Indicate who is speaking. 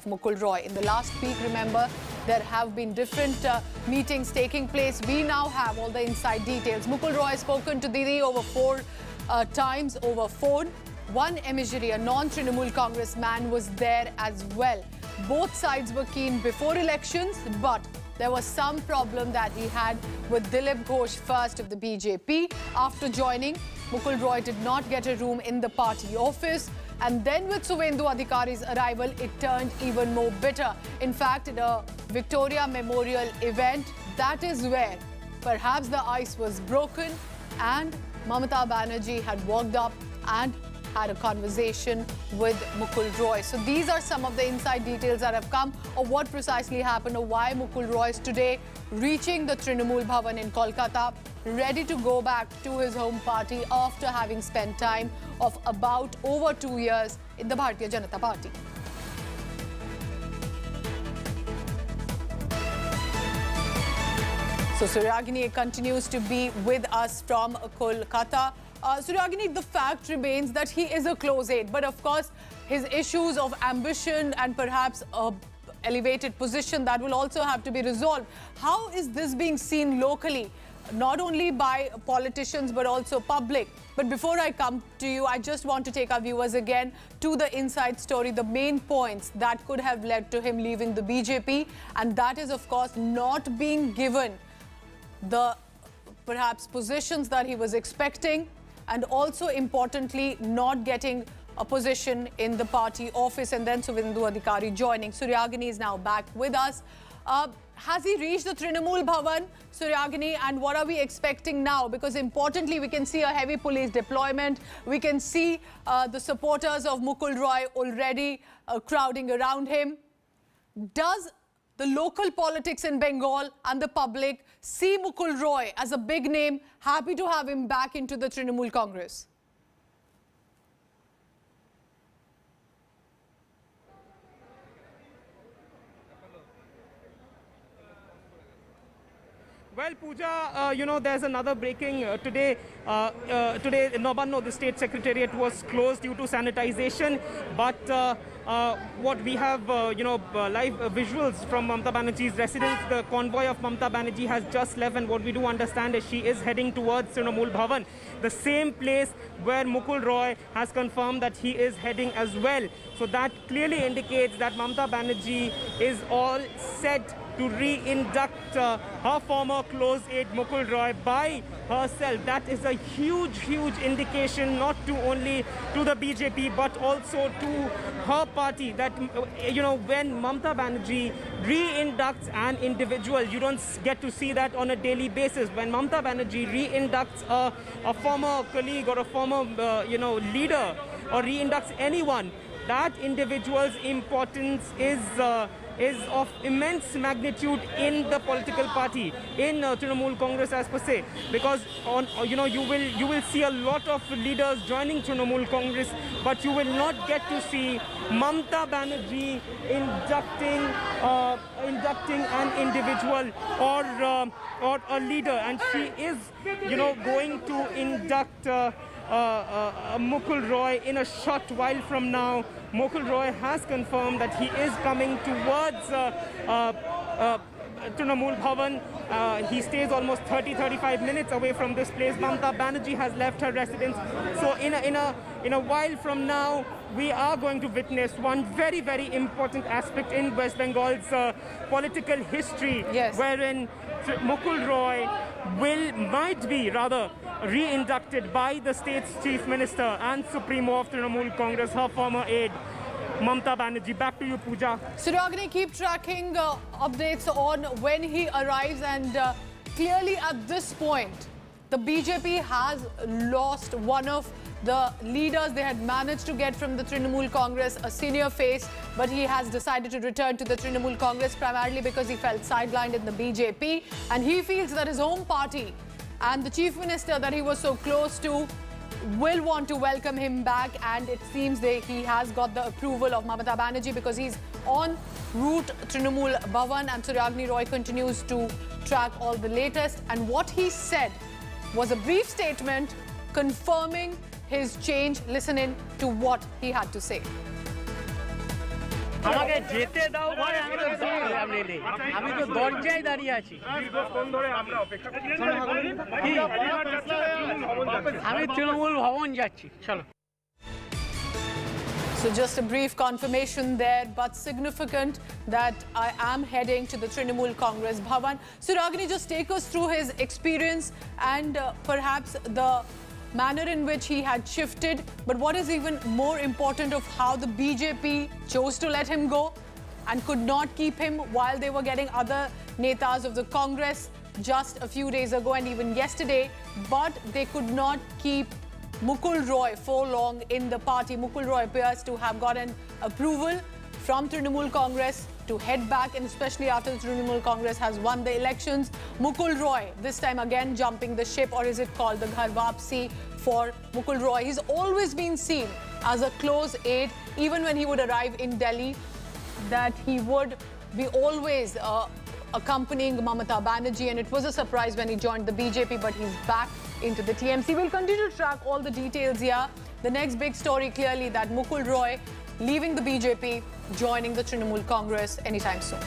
Speaker 1: Mukul Roy. In the last week, remember, there have been different meetings taking place. We now have all the inside details. Mukul Roy has spoken to Didi over four times over phone. One emissary, a non-Trinamool Congress man, was there as well. Both sides were keen before elections, but there was some problem that he had with Dilip Ghosh first of the BJP. After joining, Mukul Roy did not get a room in the party office. And then with Suvendu Adhikari's arrival, it turned even more bitter. In fact, at a Victoria Memorial event, that is where perhaps the ice was broken and Mamata Banerjee had walked up and had a conversation with Mukul Roy. So these are some of the inside details that have come of what precisely happened or why Mukul Roy is today reaching the Trinamool Bhavan in Kolkata, ready to go back to his home party after having spent time of about over 2 years in the Bharatiya Janata Party. So Suryagini continues to be with us from Kolkata. Suryagini, the fact remains that he is a close aide, but of course his issues of ambition and perhaps a elevated position that will also have to be resolved. How is this being seen locally, not only by politicians but also public? But before I come to you, I just want to take our viewers again to the inside story, the main points that could have led to him leaving the BJP, and that is of course not being given the perhaps positions that he was expecting, and also importantly not getting a position in the party office, and then Suvendu Adhikari joining. Suryagini is now back with us. Has he reached the Trinamool Bhavan, Suryagini, and what are we expecting now? Because importantly, we can see a heavy police deployment. We can see the supporters of Mukul Roy already crowding around him. Does the local politics in Bengal and the public see Mukul Roy as a big name, happy to have him back into the Trinamool Congress?
Speaker 2: Well, Pooja, there's another breaking today. Today, in Nobanno, the state secretariat was closed due to sanitization. But what we have, live visuals from Mamata Banerjee's residence. The convoy of Mamata Banerjee has just left, and what we do understand is she is heading towards Trinamool Bhavan, the same place where Mukul Roy has confirmed that he is heading as well. So that clearly indicates that Mamata Banerjee is all set to re-induct her former close aide Mukul Roy by herself. That is a huge indication, not to only to the BJP but also to her party, that when Mamata Banerjee re-inducts an individual, you don't get to see that on a daily basis. When Mamata Banerjee re-inducts a former colleague or a former leader, or re-inducts anyone, that individual's importance is of immense magnitude in the political party, in Trinamool Congress as per se, because you will see a lot of leaders joining Trinamool Congress, but you will not get to see Mamata Banerjee inducting an individual or a leader, and she is going to induct Mukul Roy in a short while from now. Mukul Roy has confirmed that he is coming towards Trinamool Bhavan. He stays almost 30-35 minutes away from this place. Mamata Banerjee has left her residence. So in a while from now, we are going to witness one very important aspect in West Bengal's political history,
Speaker 1: yes,
Speaker 2: wherein Mukul Roy might be re-inducted by the state's chief minister and supremo of Trinamool Congress, her former aide Mamata Banerjee. Back to you, Pooja.
Speaker 1: Suryagini, keep tracking updates on when he arrives, and clearly at this point, the BJP has lost one of the leaders they had managed to get from the Trinamool Congress, a senior face, but he has decided to return to the Trinamool Congress primarily because he felt sidelined in the BJP, and he feels that his home party and the chief minister that he was so close to will want to welcome him back, and it seems he has got the approval of Mamata Banerjee because he's en route Trinamool Bhavan, and Suryagini Roy continues to track all the latest. And what he said was a brief statement confirming his change. Listen in to what he had to say.
Speaker 3: আমাকে যেতে দাও ভাই, আমি তো আমি তো দরজায় দাঁড়িয়ে আছি। আমি তৃণমূল ভবন যাচ্ছি, চলো।
Speaker 1: So just a brief confirmation there, but significant that I am heading to the Trinamool Congress Bhavan. So Ragini, just take us through his experience and perhaps the manner in which he had shifted. But what is even more important of how the BJP chose to let him go and could not keep him while they were getting other netas of the Congress just a few days ago and even yesterday, but they could not keep Mukul Roy for long in the party. Mukul Roy appears to have gotten approval from Trinamool Congress to head back, and especially after the Trinamool Congress has won the elections. Mukul Roy, this time again jumping the ship, or is it called the Ghar Wapsi for Mukul Roy. He's always been seen as a close aide, even when he would arrive in Delhi, that he would be always accompanying Mamata Banerjee, and it was a surprise when he joined the BJP, but he's back into the TMC. We'll continue to track all the details here. The next big story clearly that Mukul Roy leaving the BJP, joining the Trinamool Congress anytime soon.